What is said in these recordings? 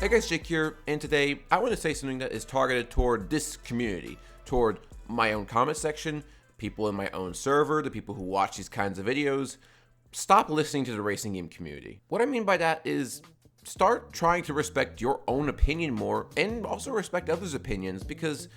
Hey guys, Jake here, and today I want to say something that is targeted toward this community, toward my own comment section, people in my own server, the people who watch these kinds of videos. Stop listening to the racing game community. What I mean by that is start trying to respect your own opinion more and also respect others' opinions, because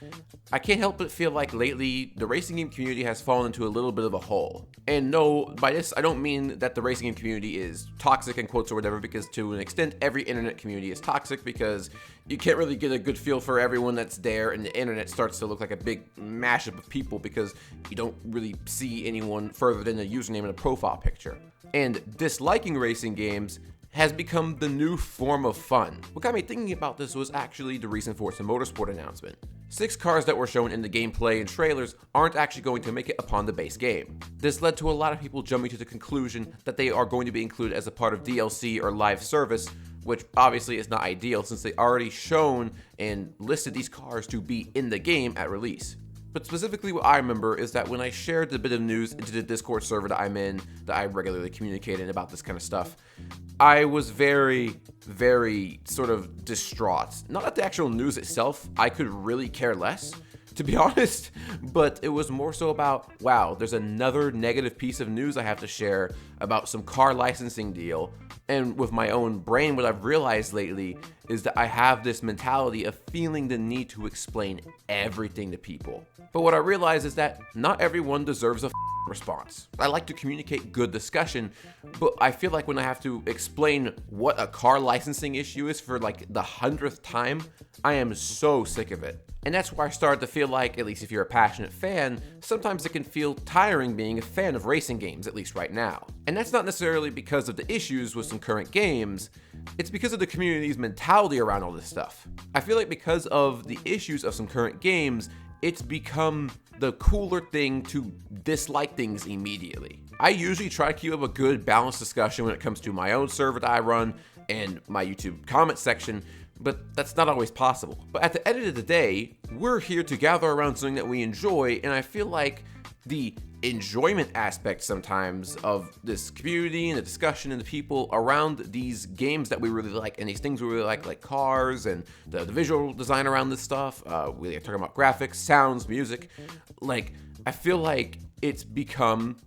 I can't help but feel like lately the racing game community has fallen into a little bit of a hole. And no, by this I don't mean that the racing game community is toxic in quotes or whatever, because to an extent every internet community is toxic, because you can't really get a good feel for everyone that's there, and the internet starts to look like a big mashup of people because you don't really see anyone further than a username and a profile picture. And disliking racing games has become the new form of fun. What got me thinking about this was actually the recent Forza Motorsport announcement. 6 cars that were shown in the gameplay and trailers aren't actually going to make it upon the base game. This led to a lot of people jumping to the conclusion that they are going to be included as a part of DLC or live service, which obviously is not ideal since they already shown and listed these cars to be in the game at release. But specifically what I remember is that when I shared the bit of news into the Discord server that I'm in, that I regularly communicate in about this kind of stuff, I was very sort of distraught. Not at the actual news itself, I could really care less, to be honest, but it was more so about, wow, there's another negative piece of news I have to share about some car licensing deal. And with my own brain, what I've realized lately is that I have this mentality of feeling the need to explain everything to people. But what I realize is that not everyone deserves a response. I like to communicate good discussion, but I feel like when I have to explain what a car licensing issue is for like the 100th time, I am so sick of it. And that's why I started to feel like, at least if you're a passionate fan, sometimes it can feel tiring being a fan of racing games, at least right now. And that's not necessarily because of the issues with some current games, it's because of the community's mentality around all this stuff. I feel like because of the issues of some current games, it's become the cooler thing to dislike things immediately. I usually try to keep up a good balanced discussion when it comes to my own server that I run and my YouTube comment section, but that's not always possible. But at the end of the day, we're here to gather around something that we enjoy, and I feel like the enjoyment aspect sometimes of this community and the discussion and the people around these games that we really like and these things we really like cars and the visual design around this stuff, we're talking about graphics, sounds, music, like I feel like it's become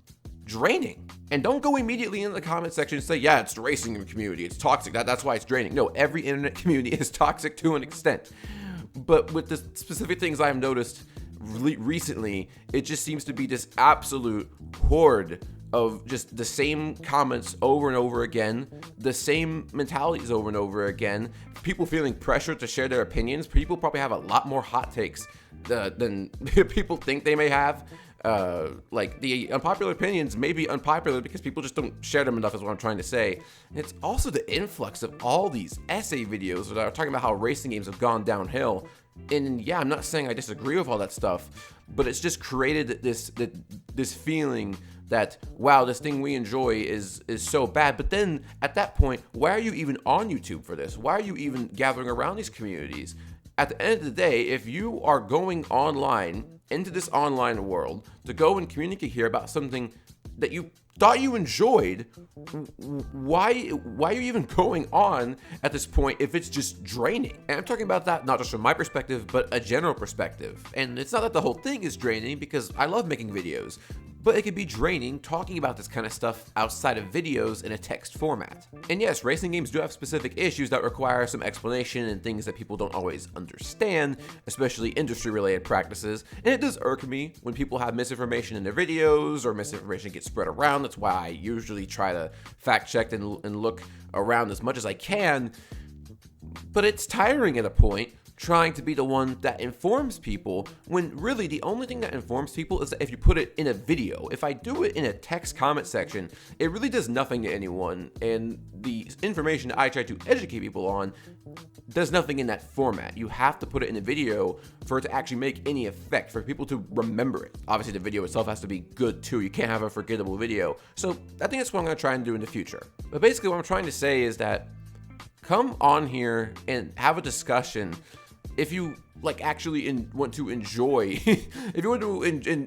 draining. And don't go immediately in the comment section and say, yeah, it's the racing community, it's toxic, that's why it's draining. No, every internet community is toxic to an extent. But with the specific things I've noticed recently, it just seems to be this absolute horde of just the same comments over and over again, the same mentalities over and over again, people feeling pressure to share their opinions. People probably have a lot more hot takes than people think they may have. Like the unpopular opinions may be unpopular because people just don't share them enough, is what I'm trying to say. And it's also the influx of all these essay videos that are talking about how racing games have gone downhill. And yeah, I'm not saying I disagree with all that stuff, but it's just created this feeling that, wow, this thing we enjoy is so bad. But then at that point, why are you even on YouTube for this? Why are you even gathering around these communities? At the end of the day, if you are going online into this online world to go and communicate here about something that you thought you enjoyed, why are you even going on at this point if it's just draining? And I'm talking about that not just from my perspective, but a general perspective. And it's not that the whole thing is draining, because I love making videos, but it can be draining talking about this kind of stuff outside of videos in a text format. And yes, racing games do have specific issues that require some explanation and things that people don't always understand, especially industry-related practices. And it does irk me when people have misinformation in their videos or misinformation gets spread around. That's why I usually try to fact check and look around as much as I can. But it's tiring at a point trying to be the one that informs people, when really the only thing that informs people is that if you put it in a video. If I do it in a text comment section, it really does nothing to anyone, and the information I try to educate people on does nothing in that format. You have to put it in a video for it to actually make any effect, for people to remember it. Obviously the video itself has to be good too. You can't have a forgettable video. So I think that's what I'm going to try and do in the future. But basically what I'm trying to say is that come on here and have a discussion if you like actually want to enjoy if you want to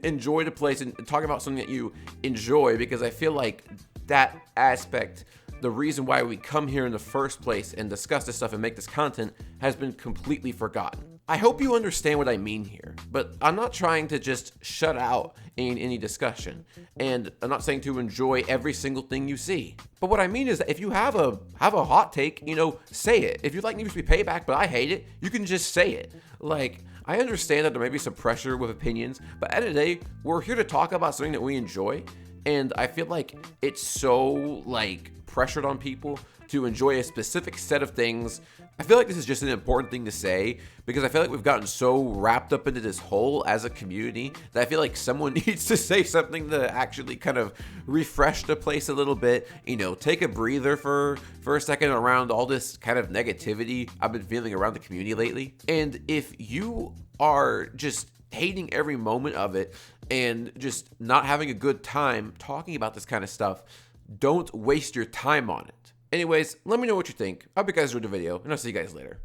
enjoy the place and talk about something that you enjoy, because I feel like that aspect the reason why we come here in the first place and discuss this stuff and make this content has been completely forgotten. I hope you understand what I mean here, but I'm not trying to just shut out in any discussion, and I'm not saying to enjoy every single thing you see. But what I mean is that if you have a hot take, say it. If you like Need for Speed Payback, but I hate it, you can just say it. Like, I understand that there may be some pressure with opinions, but at the end of the day, we're here to talk about something that we enjoy, and I feel like it's so, pressured on people to enjoy a specific set of things. I feel like this is just an important thing to say because I feel like we've gotten so wrapped up into this hole as a community that I feel like someone needs to say something to actually kind of refresh the place a little bit, take a breather for a second around all this kind of negativity I've been feeling around the community lately. And if you are just hating every moment of it and just not having a good time talking about this kind of stuff, don't waste your time on it. Anyways, let me know what you think. I hope you guys enjoyed the video, and I'll see you guys later.